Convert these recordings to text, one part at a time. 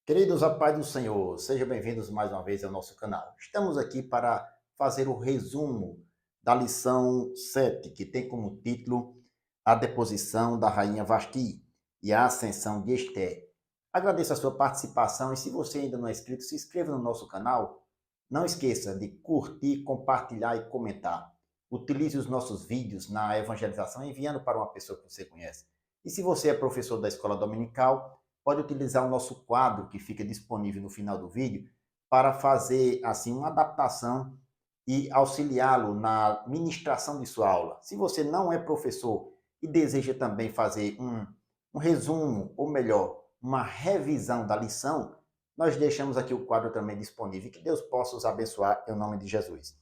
Queridos, a paz do Senhor, sejam bem-vindos mais uma vez ao nosso canal. Estamos aqui para fazer o resumo da lição 7, que tem como título A Deposição da Rainha Vasti e a Ascensão de Esté. Agradeço a sua participação e se você ainda não é inscrito, se inscreva no nosso canal. Não esqueça de curtir, compartilhar e comentar. Utilize os nossos vídeos na evangelização enviando para uma pessoa que você conhece. E se você é professor da escola dominical, pode utilizar o nosso quadro que fica disponível no final do vídeo para fazer assim uma adaptação e auxiliá-lo na ministração de sua aula. Se você não é professor e deseja também fazer um resumo, ou melhor, uma revisão da lição, nós deixamos aqui o quadro também disponível. Que Deus possa os abençoar em nome de Jesus.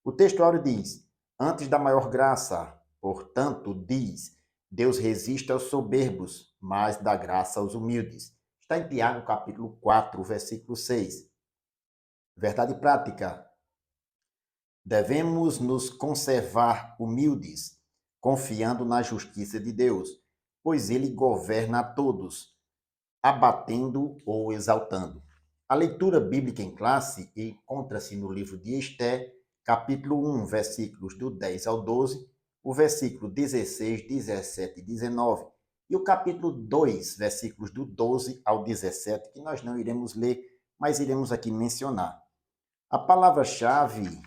O texto áureo diz: antes da maior graça, portanto, diz, Deus resiste aos soberbos, mas dá graça aos humildes. Está em Tiago, capítulo 4, versículo 6. Verdade prática. Devemos nos conservar humildes, confiando na justiça de Deus, pois ele governa a todos, abatendo ou exaltando. A leitura bíblica em classe encontra-se no livro de Esté, capítulo 1, versículos do 10 ao 12, o versículo 16, 17 e 19, e o capítulo 2, versículos do 12 ao 17, que nós não iremos ler, mas iremos aqui mencionar. A palavra-chave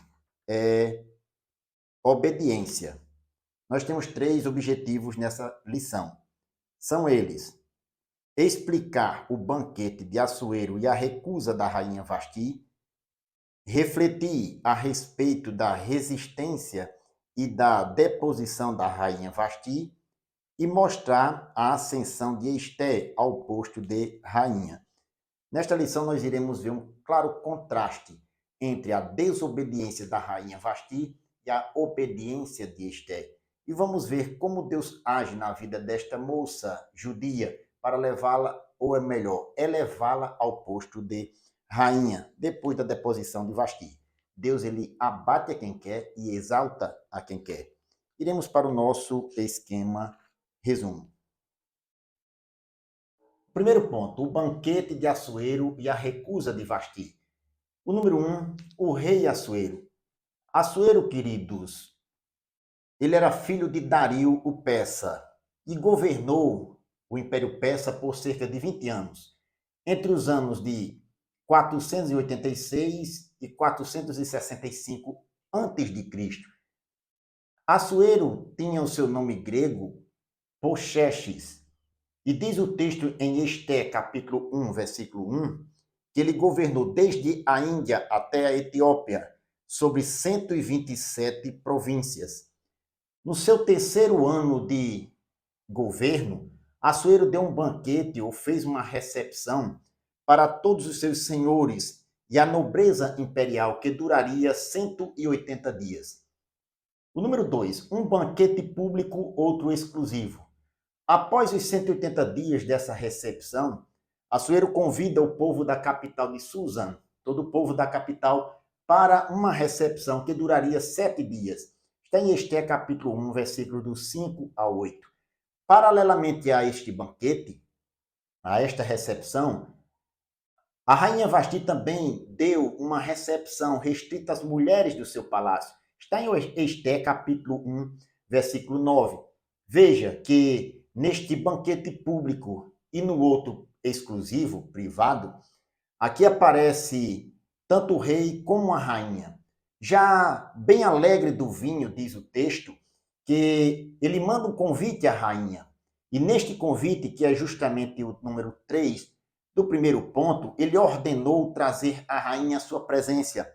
é obediência. Nós temos 3 objetivos nessa lição. São eles: explicar o banquete de Assuero e a recusa da rainha Vasti, refletir a respeito da resistência e da deposição da rainha Vasti e mostrar a ascensão de Esté ao posto de rainha. Nesta lição nós iremos ver um claro contraste entre a desobediência da rainha Vasti e a obediência de Esté. E vamos ver como Deus age na vida desta moça judia para levá-la, ou é melhor, elevá-la ao posto de rainha, depois da deposição de Vasti. Deus, ele abate a quem quer e exalta a quem quer. Iremos para o nosso esquema resumo. Primeiro ponto, o banquete de Assuero e a recusa de Vasti. O número 1, o rei Assuero. Assuero, queridos, ele era filho de Dario o Persa e governou o Império Persa por cerca de 20 anos, entre os anos de 486 e 465 a.C. Assuero tinha o seu nome grego Poxerxes, e diz o texto em Esté, capítulo 1, versículo 1, que ele governou desde a Índia até a Etiópia, sobre 127 províncias. No seu terceiro ano de governo, Assuero deu um banquete ou fez uma recepção para todos os seus senhores e a nobreza imperial, que duraria 180 dias. O número 2, um banquete público, outro exclusivo. Após os 180 dias dessa recepção, Assuero convida o povo da capital de Susan, todo o povo da capital, para uma recepção que duraria 7 dias. Está em Esté, capítulo 1, versículos do 5 ao 8. Paralelamente a este banquete, a esta recepção, a rainha Vasti também deu uma recepção restrita às mulheres do seu palácio. Está em Esté, capítulo 1, versículo 9. Veja que neste banquete público e no outro exclusivo, privado, aqui aparece tanto o rei como a rainha. Já bem alegre do vinho, diz o texto, que ele manda um convite à rainha. E neste convite, que é justamente o número 3 do primeiro ponto, ele ordenou trazer a rainha à sua presença,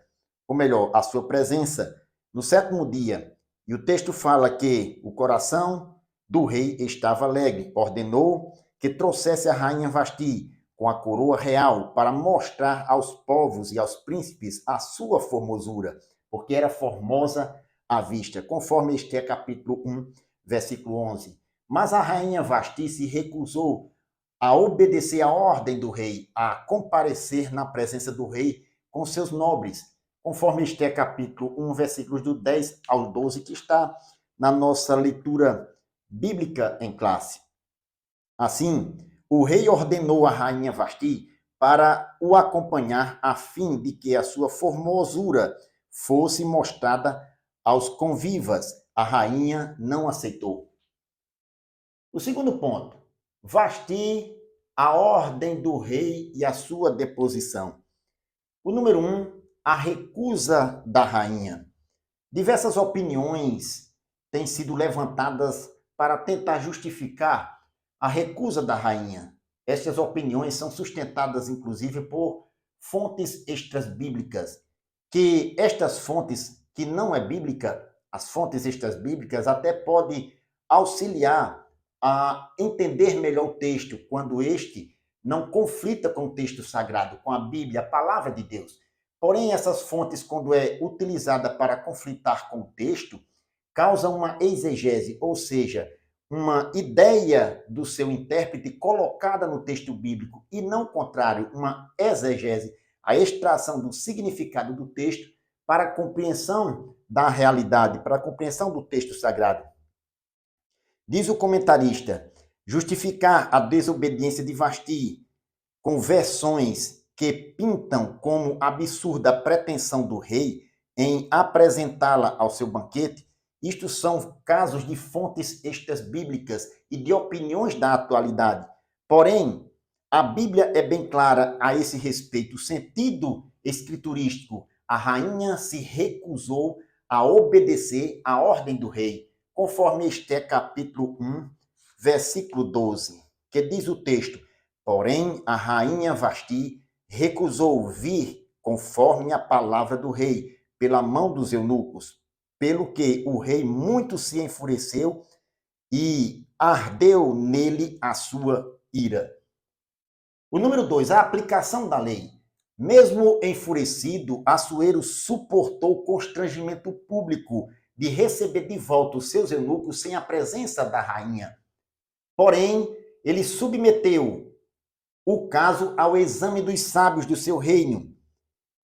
ou melhor, à sua presença, no 7º dia. E o texto fala que o coração do rei estava alegre. Ordenou que trouxesse a rainha Vasti com a coroa real para mostrar aos povos e aos príncipes a sua formosura, porque era formosa à vista, conforme Esté capítulo 1, versículo 11. Mas a rainha Vasti se recusou a obedecer à ordem do rei, a comparecer na presença do rei com seus nobres, conforme Esté capítulo 1, versículos do 10 ao 12, que está na nossa leitura bíblica em classe. Assim, o rei ordenou à rainha Vasti para o acompanhar, a fim de que a sua formosura fosse mostrada aos convivas. A rainha não aceitou. O segundo ponto, Vasti, a ordem do rei e a sua deposição. O número 1, a recusa da rainha. Diversas opiniões têm sido levantadas para tentar justificar a recusa da rainha. Estas opiniões são sustentadas, inclusive, por fontes extrabíblicas, que estas fontes, que não é bíblica, as fontes extrabíblicas até podem auxiliar a entender melhor o texto, quando este não conflita com o texto sagrado, com a Bíblia, a palavra de Deus. Porém, essas fontes, quando é utilizada para conflitar com o texto, causam uma exegese, ou seja, uma ideia do seu intérprete colocada no texto bíblico e não o contrário, uma exegese, a extração do significado do texto para a compreensão da realidade, para a compreensão do texto sagrado. Diz o comentarista, justificar a desobediência de Vasti com versões que pintam como absurda a pretensão do rei em apresentá-la ao seu banquete. Isto são casos de fontes extrabíblicas e de opiniões da atualidade. Porém, a Bíblia é bem clara a esse respeito. O sentido escriturístico, a rainha se recusou a obedecer à ordem do rei, conforme Ester capítulo 1, versículo 12, que diz o texto, porém a rainha Vasti recusou vir conforme a palavra do rei, pela mão dos eunucos, pelo que o rei muito se enfureceu e ardeu nele a sua ira. O número 2, a aplicação da lei. Mesmo enfurecido, Assuero suportou o constrangimento público de receber de volta os seus eunucos sem a presença da rainha. Porém, ele submeteu o caso ao exame dos sábios do seu reino,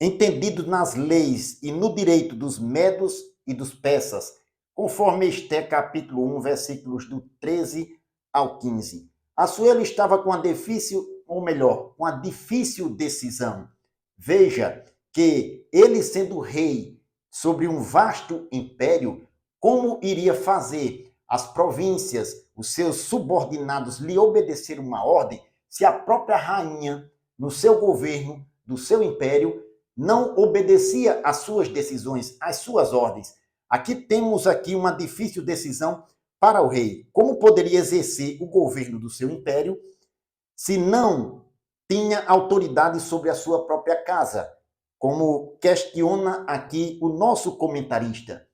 entendidos nas leis e no direito dos medos e dos persas, conforme Ester capítulo 1, versículos do 13 ao 15. Assuero estava com uma difícil decisão. Veja que ele, sendo rei sobre um vasto império, como iria fazer as províncias, os seus subordinados, lhe obedecer uma ordem, se a própria rainha, no seu governo, do seu império, não obedecia às suas decisões, às suas ordens. Aqui temos uma difícil decisão para o rei. Como poderia exercer o governo do seu império se não tinha autoridade sobre a sua própria casa? Como questiona aqui o nosso comentarista.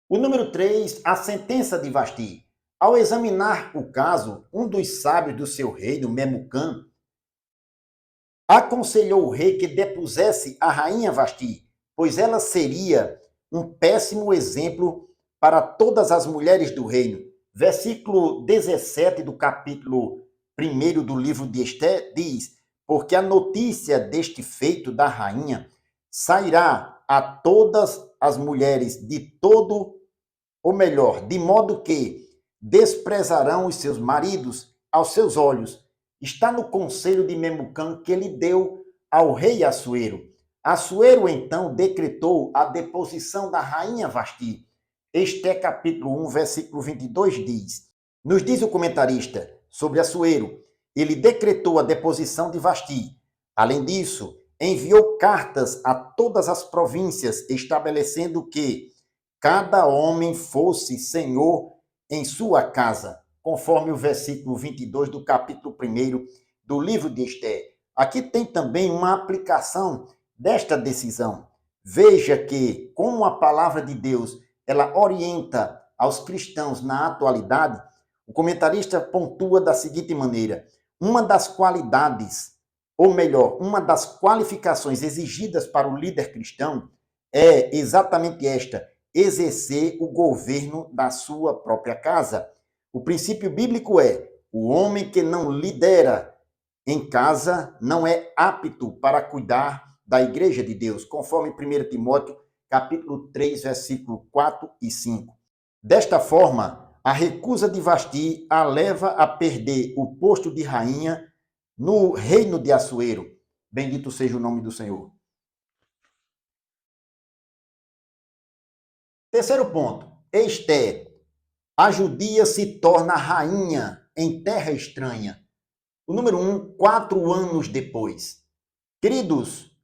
O número 3, a sentença de Vasti. Ao examinar o caso, um dos sábios do seu reino, Memucã, aconselhou o rei que depusesse a rainha Vasti, pois ela seria um péssimo exemplo para todas as mulheres do reino. Versículo 17 do capítulo 1 do livro de Ester diz, porque a notícia deste feito da rainha sairá a todas as mulheres de todo, ou melhor, de modo que desprezarão os seus maridos aos seus olhos. Está no conselho de Memucã que ele deu ao rei Assuero. Assuero, então, decretou a deposição da rainha Vasti. Ester capítulo 1, versículo 22 diz, nos diz o comentarista sobre Assuero, ele decretou a deposição de Vasti. Além disso, enviou cartas a todas as províncias, estabelecendo que cada homem fosse senhor em sua casa, conforme o versículo 22 do capítulo 1 do livro de Ester. Aqui tem também uma aplicação desta decisão. Veja que, como a palavra de Deus ela orienta aos cristãos na atualidade, o comentarista pontua da seguinte maneira, uma das qualidades, ou melhor, uma das qualificações exigidas para o líder cristão é exatamente esta, exercer o governo da sua própria casa. O princípio bíblico é, o homem que não lidera em casa não é apto para cuidar da igreja de Deus, conforme 1 Timóteo, capítulo 3, versículo 4 e 5. Desta forma, a recusa de Vasti a leva a perder o posto de rainha no reino de Assuero. Bendito seja o nome do Senhor. Terceiro ponto. Ester, a judia se torna rainha em terra estranha. O número 4 anos depois. Queridos,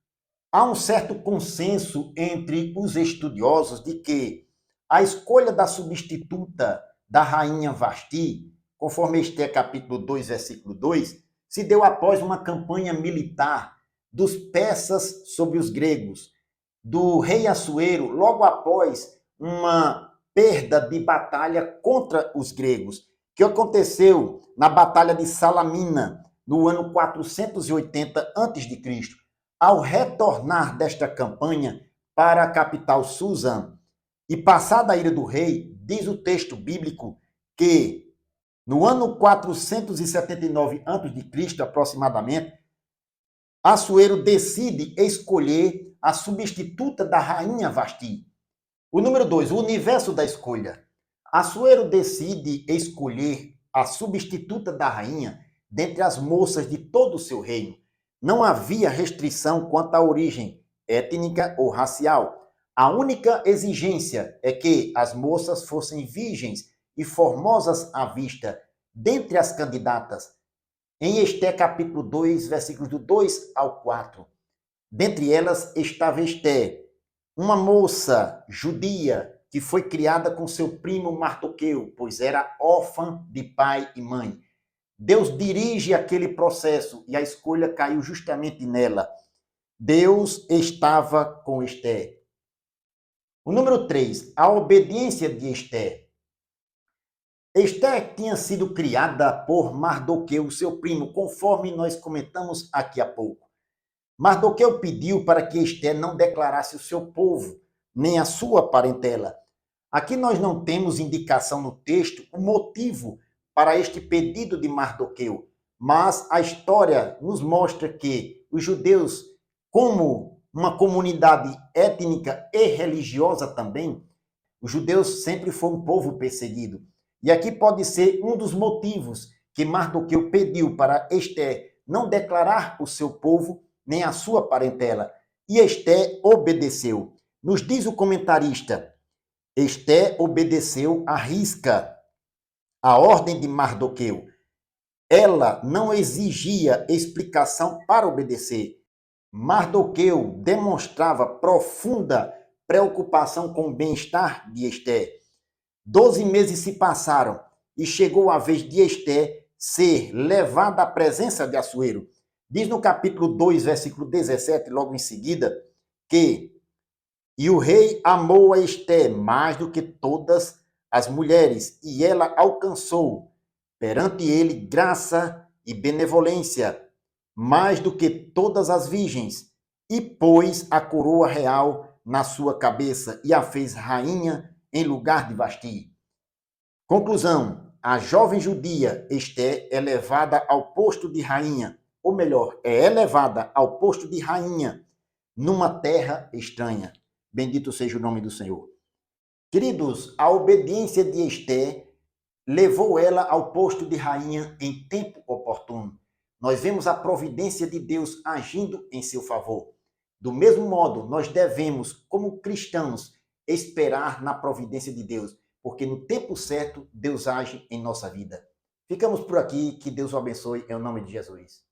há um certo consenso entre os estudiosos de que a escolha da substituta da rainha Vasti, conforme Ester capítulo 2, versículo 2, se deu após uma campanha militar dos persas sobre os gregos, do rei Assuero, logo após uma perda de batalha contra os gregos, que aconteceu na Batalha de Salamina, no ano 480 a.C. Ao retornar desta campanha para a capital Susa e passada a ira do rei, diz o texto bíblico que no ano 479 a.C., aproximadamente, Assuero decide escolher a substituta da rainha Vasti. O número 2, o universo da escolha. Assuero decide escolher a substituta da rainha dentre as moças de todo o seu reino. Não havia restrição quanto à origem étnica ou racial. A única exigência é que as moças fossem virgens e formosas à vista, dentre as candidatas. Em Ester capítulo 2, versículos do 2 ao 4. Dentre elas estava Ester, uma moça judia que foi criada com seu primo Mardoqueu, pois era órfã de pai e mãe. Deus dirige aquele processo e a escolha caiu justamente nela. Deus estava com Ester. O número 3, a obediência de Ester. Ester tinha sido criada por Mardoqueu, seu primo, conforme nós comentamos aqui há pouco. Mardoqueu pediu para que Ester não declarasse o seu povo, nem a sua parentela. Aqui nós não temos indicação no texto o motivo para este pedido de Mardoqueu, mas a história nos mostra que os judeus, como uma comunidade étnica e religiosa também, os judeus sempre foram um povo perseguido. E aqui pode ser um dos motivos que Mardoqueu pediu para Ester não declarar o seu povo nem a sua parentela. E Ester obedeceu. Nos diz o comentarista, Ester obedeceu à risca a ordem de Mardoqueu. Ela não exigia explicação para obedecer. Mardoqueu demonstrava profunda preocupação com o bem-estar de Ester. 12 meses se passaram e chegou a vez de Ester ser levada à presença de Assuero. Diz no capítulo 2, versículo 17, logo em seguida, que e o rei amou a Ester mais do que todas as mulheres, e ela alcançou perante ele graça e benevolência, mais do que todas as virgens, e pôs a coroa real na sua cabeça e a fez rainha em lugar de Vasti. Conclusão, a jovem judia Ester é levada ao posto de rainha, ou melhor, é elevada ao posto de rainha numa terra estranha. Bendito seja o nome do Senhor. Queridos, a obediência de Ester levou ela ao posto de rainha em tempo oportuno. Nós vemos a providência de Deus agindo em seu favor. Do mesmo modo, nós devemos, como cristãos, esperar na providência de Deus, porque no tempo certo, Deus age em nossa vida. Ficamos por aqui, que Deus o abençoe, em nome de Jesus.